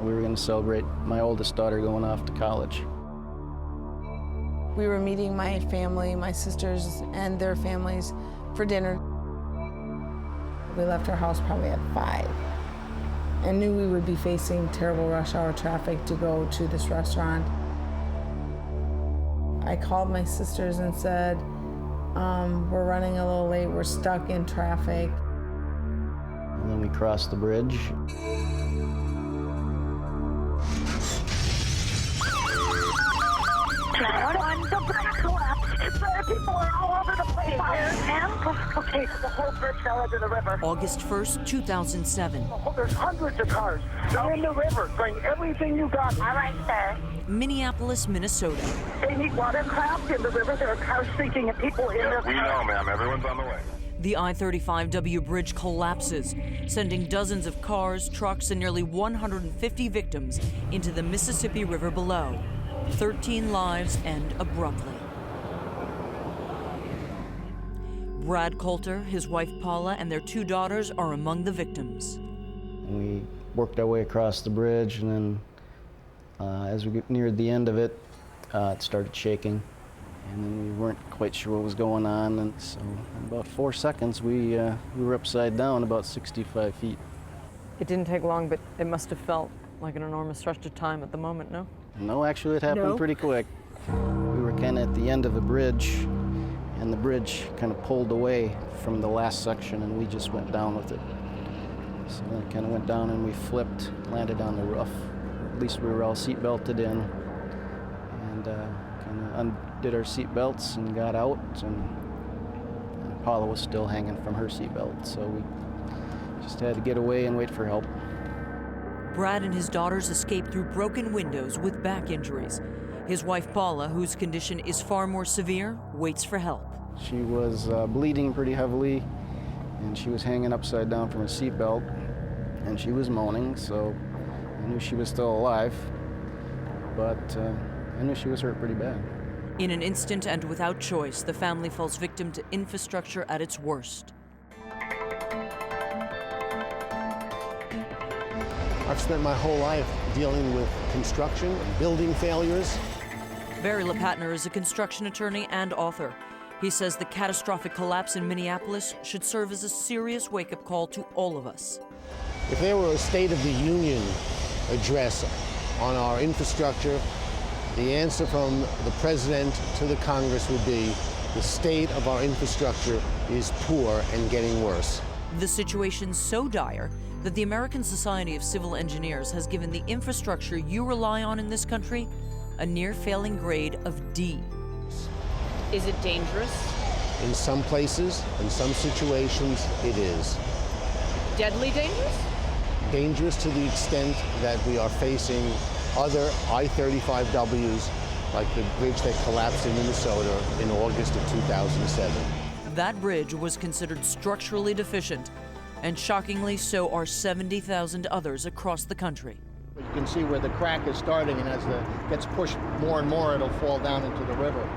We were going to celebrate my oldest daughter going off to college. We were meeting my family, my sisters and their families for dinner. We left our house probably at 5 and knew we would be facing terrible rush hour traffic to go to this restaurant. I called my sisters and said, we're running a little late, we're stuck in traffic. And then we crossed the bridge. The bridge collapsed. People are all over the place. Fire and okay, the whole bridge fell into the river. August 1st, 2007. Oh, there's hundreds of cars down in the river. Bring everything you got. All right, sir. Minneapolis, Minnesota. They need watercraft in the river. There are cars sinking and people in the We know, ma'am. Everyone's on the way. The I-35W bridge collapses, sending dozens of cars, trucks, and nearly 150 victims into the Mississippi River below. 13 lives end abruptly. Brad Coulter, his wife Paula, and their 2 daughters are among the victims. We worked our way across the bridge, and then as we neared the end of it, it started shaking. And then we weren't quite sure what was going on, and so in about 4 seconds, we were upside down about 65 feet. It didn't take long, but it must have felt like an enormous stretch of time at the moment, no? No, actually, it happened pretty quick. We were kind of at the end of the bridge, and the bridge kind of pulled away from the last section, and we just went down with it. So it kind of went down, and we flipped, landed on the roof. At least we were all seat belted in, and kind of undid our seat belts and got out, and Paula was still hanging from her seat belt, so we just had to get away and wait for help. Brad and his daughters escaped through broken windows with back injuries. His wife Paula, whose condition is far more severe, waits for help. She was bleeding pretty heavily, and she was hanging upside down from her seat belt, and she was moaning, so I knew she was still alive, but I knew she was hurt pretty bad. In an instant and without choice, the family falls victim to infrastructure at its worst. I've spent my whole life dealing with construction and building failures. Barry LePatner is a construction attorney and author. He says the catastrophic collapse in Minneapolis should serve as a serious wake-up call to all of us. If there were a State of the Union address on our infrastructure, the answer from the President to the Congress would be the state of our infrastructure is poor and getting worse. The situation's so dire that the American Society of Civil Engineers has given the infrastructure you rely on in this country a near-failing grade of D. Is it dangerous? In some places, in some situations, it is. Deadly dangerous? Dangerous to the extent that we are facing other I-35Ws, like the bridge that collapsed in Minnesota in August of 2007. That bridge was considered structurally deficient, and shockingly, so are 70,000 others across the country. You can see where the crack is starting, and as it gets pushed more and more, it'll fall down into the river.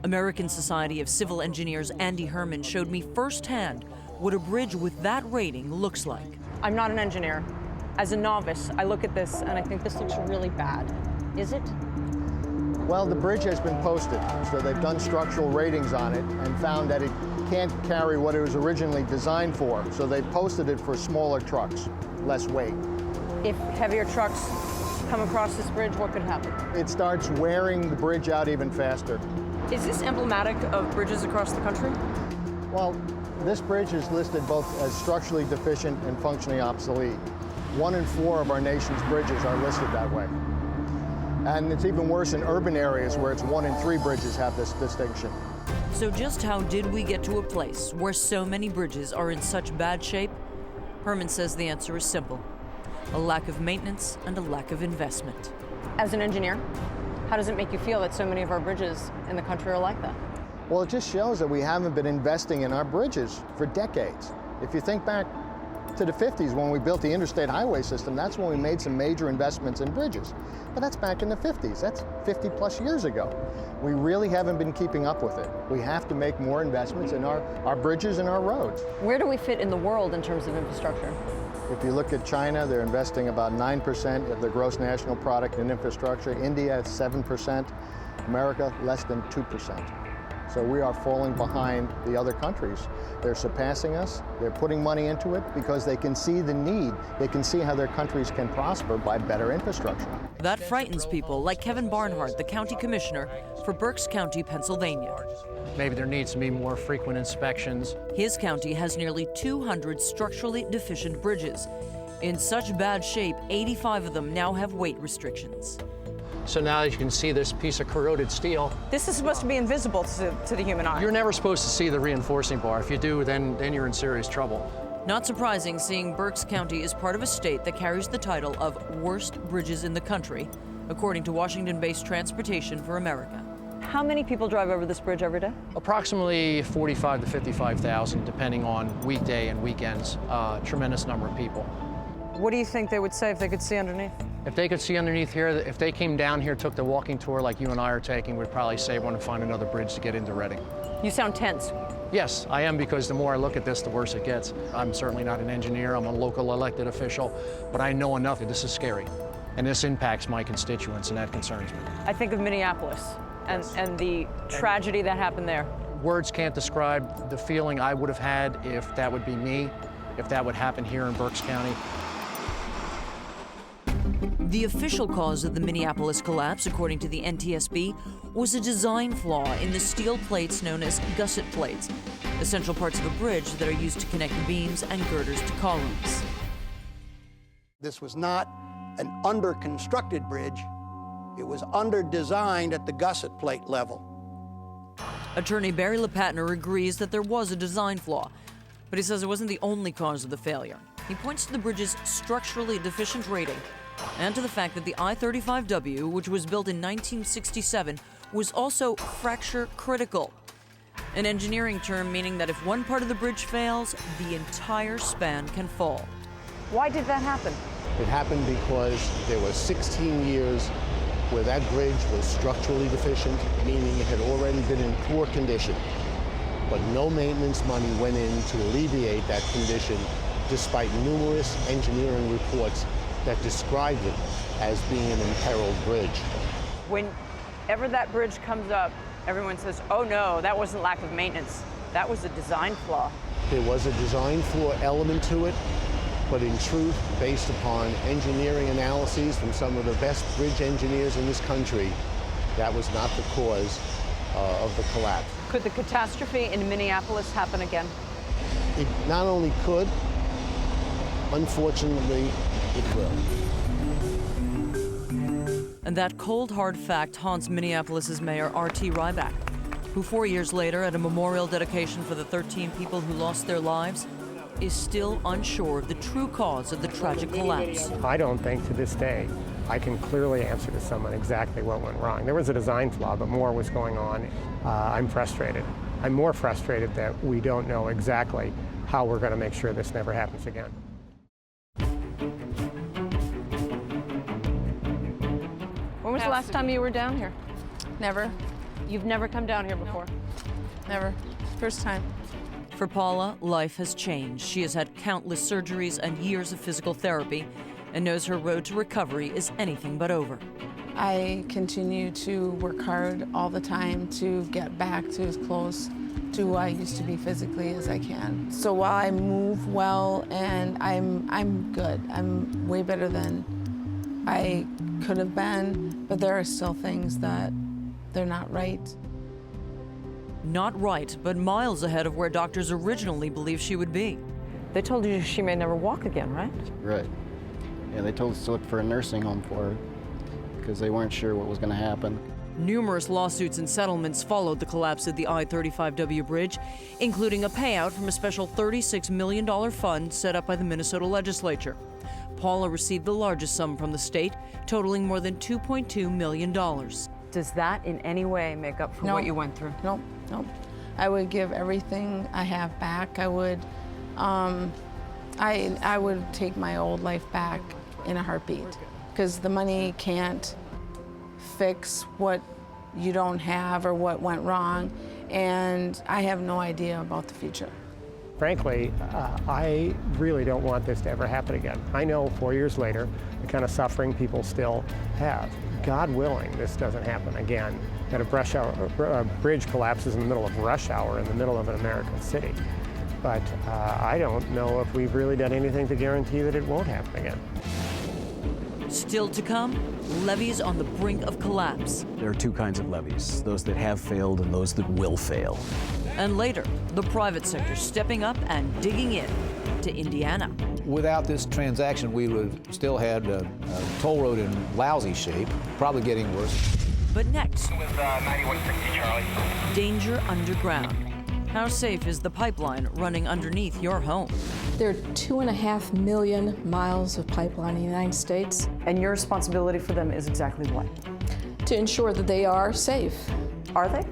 American Society of Civil Engineers' Andy Herman showed me firsthand what a bridge with that rating looks like. I'm not an engineer. As a novice, I look at this and I think this looks really bad. Is it? Well, the bridge has been posted, so they've done structural ratings on it and found that it can't carry what it was originally designed for, so they posted it for smaller trucks, less weight. If heavier trucks come across this bridge, what could happen? It starts wearing the bridge out even faster. Is this emblematic of bridges across the country? Well, this bridge is listed both as structurally deficient and functionally obsolete. 1 in 4 of our nation's bridges are listed that way. And it's even worse in urban areas where it's 1 in 3 bridges have this distinction. So just how did we get to a place where so many bridges are in such bad shape? Herman says the answer is simple: a lack of maintenance and a lack of investment. As an engineer, how does it make you feel that so many of our bridges in the country are like that? Well, it just shows that we haven't been investing in our bridges for decades. If you think back to the 50s when we built the interstate highway system. That's when we made some major investments in bridges. But that's back in the 50s. That's 50 plus years ago. We really haven't been keeping up with it. We have to make more investments in our bridges and our roads. Where do we fit in the world in terms of infrastructure? If you look at China, they're investing about 9% of their gross national product in infrastructure. India, 7%. America, less than 2%. So we are falling behind the other countries. They're surpassing us. They're putting money into it because they can see the need. They can see how their countries can prosper by better infrastructure. That frightens people like Kevin Barnhart, the county commissioner for Berks County, Pennsylvania. Maybe there needs to be more frequent inspections. His county has nearly 200 structurally deficient bridges. In such bad shape, 85 of them now have weight restrictions. So now you can see this piece of corroded steel. This is supposed to be invisible to the human eye. You're never supposed to see the reinforcing bar. If you do, then you're in serious trouble. Not surprising, seeing Berks County is part of a state that carries the title of worst bridges in the country, according to Washington-based Transportation for America. How many people drive over this bridge every day? Approximately 45 to 55,000, depending on weekday and weekends. Tremendous number of people. What do you think they would say if they could see underneath? If they could see underneath here, if they came down here, took the walking tour like you and I are taking, we'd probably say want to find another bridge to get into Reading. You sound tense. Yes, I am, because the more I look at this, the worse it gets. I'm certainly not an engineer, I'm a local elected official, but I know enough that this is scary. And this impacts my constituents, and that concerns me. I think of Minneapolis and the tragedy that happened there. Words can't describe the feeling I would have had if that would be me, if that would happen here in Berks County. The official cause of the Minneapolis collapse, according to the NTSB, was a design flaw in the steel plates known as gusset plates, essential parts of a bridge that are used to connect beams and girders to columns. This was not an under-constructed bridge. It was under-designed at the gusset plate level. Attorney Barry LePatner agrees that there was a design flaw, but he says it wasn't the only cause of the failure. He points to the bridge's structurally deficient rating and to the fact that the I35W, which was built in 1967, was also fracture critical, an engineering term meaning that if one part of the bridge fails, the entire span can fall. Why did that happen? It happened because there was 16 years where that bridge was structurally deficient, meaning it had already been in poor condition, but no maintenance money went in to alleviate that condition, despite numerous engineering reports that described it as being an imperiled bridge. Whenever that bridge comes up, everyone says, oh no, that wasn't lack of maintenance. That was a design flaw. There was a design flaw element to it, but in truth, based upon engineering analyses from some of the best bridge engineers in this country, that was not the cause of the collapse. Could the catastrophe in Minneapolis happen again? It not only could, unfortunately, it will. And that cold, hard fact haunts Minneapolis's mayor, R.T. Ryback, who 4 years later, at a memorial dedication for the 13 people who lost their lives, is still unsure of the true cause of the tragic collapse. I don't think to this day I can clearly answer to someone exactly what went wrong. There was a design flaw, but more was going on. I'm frustrated. I'm more frustrated that we don't know exactly how we're going to make sure this never happens again. When was the last time you were down here? Never, You've never come down here before? never. First time. For Paula, life has changed. She has had countless surgeries and years of physical therapy and knows her road to recovery is anything but over. I continue to work hard all the time to get back to as close to who I used to be physically as I can. So while I move well and I'm good, I'm way better than I could have been, but there are still things that they're not right. Not right, but miles ahead of where doctors originally believed she would be. They told you she may never walk again, right? Right. Yeah, they told us to look for a nursing home for her because they weren't sure what was going to happen. Numerous lawsuits and settlements followed the collapse of the I-35W bridge, including a payout from a special $36 million fund set up by the Minnesota legislature. Paula received the largest sum from the state, totaling more than $2.2 million. Does that in any way make up for what you went through? Nope, nope. I would give everything I have back. I would I would take my old life back in a heartbeat, because the money can't fix what you don't have or what went wrong, and I have no idea about the future. Frankly, I really don't want this to ever happen again. I know 4 years later, the kind of suffering people still have. God willing, this doesn't happen again, that a bridge collapses in the middle of rush hour in the middle of an American city. But I don't know if we've really done anything to guarantee that it won't happen again. Still to come, levees on the brink of collapse. There are two kinds of levees, those that have failed and those that will fail. And later, the private sector stepping up and digging in to Indiana. Without this transaction, we would have still had a toll road in lousy shape, probably getting worse. But next, With 9160 Charlie. danger underground. How safe is the pipeline running underneath your home? There are 2.5 million miles of pipeline in the United States. And your responsibility for them is exactly what? To ensure that they are safe. Are they?